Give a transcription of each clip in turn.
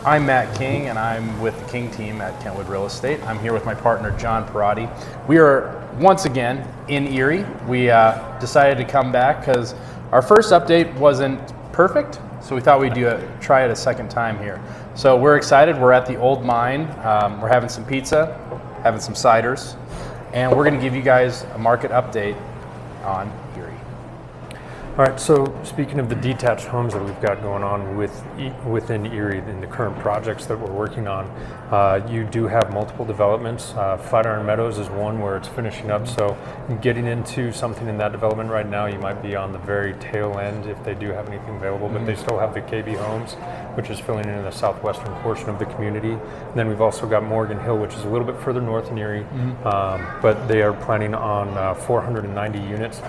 I'm Matt King, and I'm with the King team at Kentwood Real Estate. I'm here with my partner, John Perotti. We are once again in Erie. We decided to come back because our first update wasn't perfect, so we thought we'd try it a second time here. So we're excited. We're at the Old Mine. We're having some pizza, having some ciders, and we're going to give you guys a market update on Erie. All right, so speaking of the detached homes that we've got going on within Erie in the current projects that we're working on, you do have multiple developments. Flatiron Meadows is one where it's finishing up, so getting into something in that development right now, you might be on the very tail end if they do have anything available, but they still have the KB Homes, which is filling in the southwestern portion of the community. And then we've also got Morgan Hill, which is a little bit further north in Erie, but they are planning on 490 units,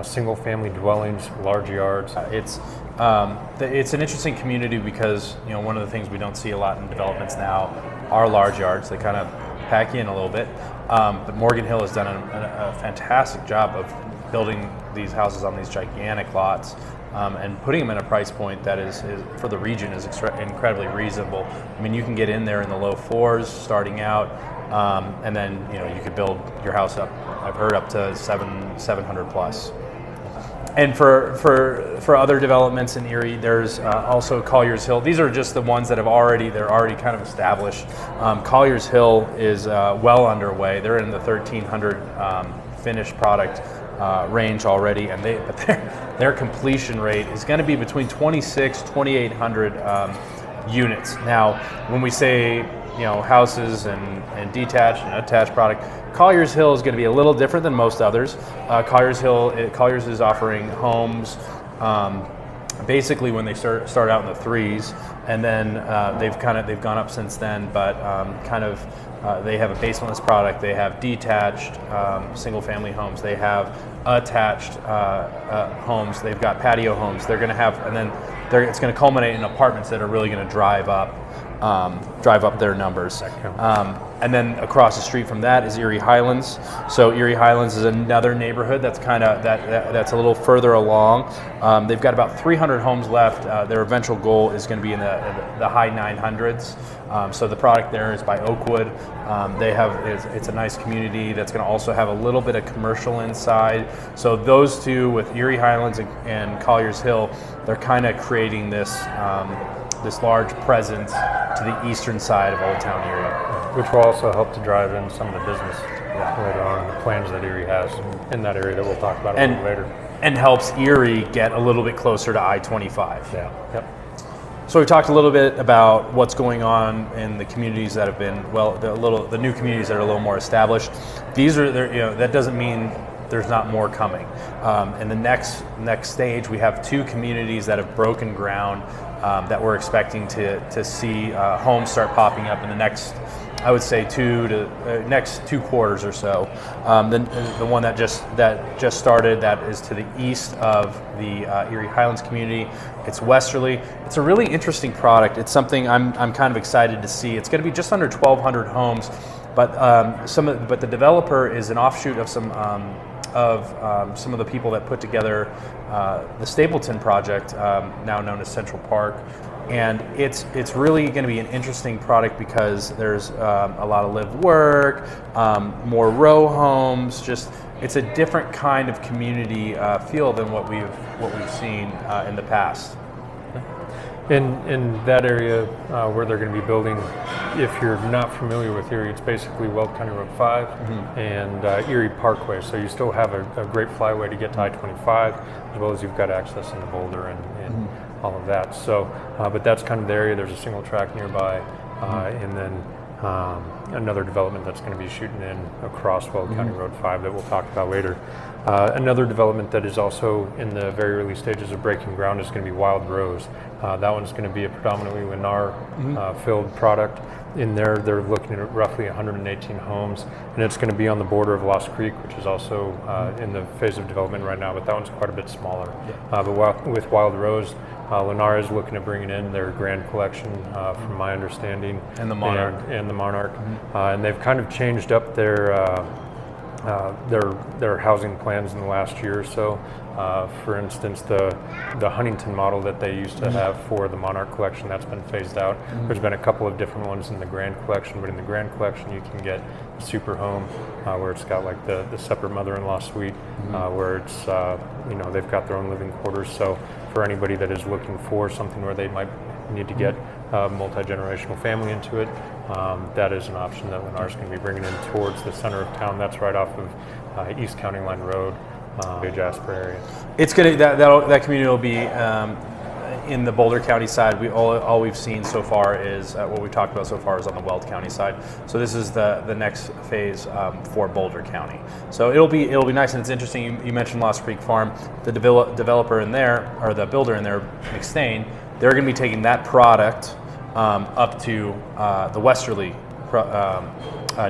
single-family dwellings, large yards. It's an interesting community because one of the things we don't see a lot in developments now are large yards. They kind of pack you in a little bit, but Morgan Hill has done a fantastic job of building these houses on these gigantic lots and putting them in a price point that is for the region is incredibly reasonable. I mean, you can get in there in the low fours starting out, and then you could build your house up. I've heard up to 700 plus. And for other developments in Erie, there's also Colliers Hill. These are just the ones that they're already kind of established. Colliers Hill is well underway. They're in the 1,300 finished product range already, and but their completion rate is going to be between 2,800 units. Now, when we say houses and detached and attached product, Colliers Hill is going to be a little different than most others. Colliers is offering homes basically when they start out in the threes, and then they've gone up since then. But they have a basementless product. They have detached single-family homes. They have attached homes. They've got patio homes. They're going to have, and then it's going to culminate in apartments that are really going to drive up their numbers. And then across the street from that is Erie Highlands. So Erie Highlands is another neighborhood that's that's a little further along. They've got about 300 homes left. Their eventual goal is going to be in the high 900s. So the product there is by Oakwood. It's a nice community that's going to also have a little bit of commercial inside. So those two, with Erie Highlands and Colliers Hill, they're kind of creating this large presence to the eastern side of Old Town Erie. Which will also help to drive in some of the business later on, the plans that Erie has in that area that we'll talk about a little later. And helps Erie get a little bit closer to I-25. Yeah. Yep. So we talked a little bit about what's going on in the communities that have been, the new communities that are a little more established. That doesn't mean there's not more coming. In the next stage, we have two communities that have broken ground that we're expecting to see homes start popping up in the next, I would say, next 2 quarters or so. The one that just started, that is to the east of the Erie Highlands community. It's westerly. It's a really interesting product. It's something I'm kind of excited to see. It's going to be just under 1,200 homes, but the developer is an offshoot of some of the people that put together the Stapleton project, now known as Central Park. And it's really going to be an interesting product because there's a lot of live work, more row homes. It's a different kind of community feel than what we've seen in the past. In that area where they're going to be building, if you're not familiar with Erie, it's basically Weld County Road 5 and Erie Parkway. So you still have a great flyway to get to I-25, as well as you've got access into Boulder and all of that. So, but that's kind of the area. There's a single track nearby, and then another development that's going to be shooting in across Weld County Road 5 that we'll talk about later. Another development that is also in the very early stages of breaking ground is going to be Wild Rose. That one's going to be a predominantly Lennar filled product. In there, they're looking at roughly 118 homes, and it's going to be on the border of Lost Creek, which is also in the phase of development right now, but that one's quite a bit smaller. But with Wild Rose, Lennar is looking to bring in their Grand Collection, from my understanding, and the Monarch, and they've kind of changed up their their housing plans in the last year or so. For instance, the Huntington model that they used to have for the Monarch collection, that's been phased out. There's been a couple of different ones in the Grand collection, but in the Grand collection you can get a super home where it's got like the separate mother-in-law suite, where it's they've got their own living quarters. So for anybody that is looking for something where they might need to get a multi-generational family into it, that is an option that Lennar's going to be bringing in towards the center of town. That's right off of East County Line Road, Jasper area. It's gonna that community will be in the Boulder County side. All we've seen so far is what we've talked about so far is on the Weld County side. So this is the next phase for Boulder County. So it'll be nice, and it's interesting. You mentioned Lost Creek Farm, the developer in there, or the builder in there, McStain. They're going to be taking that product up to the Westerly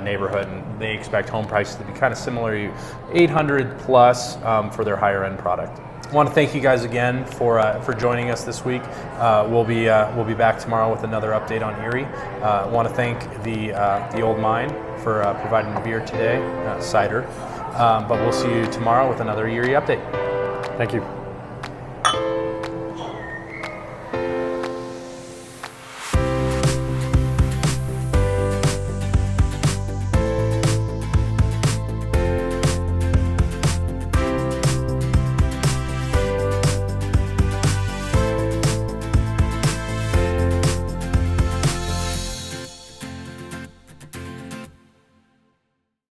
neighborhood, and they expect home prices to be kind of similar to 800 plus for their higher end product. I want to thank you guys again for joining us this week. We'll be back tomorrow with another update on Erie. I want to thank the Old Mine for providing the beer today, cider. But we'll see you tomorrow with another Erie update. Thank you.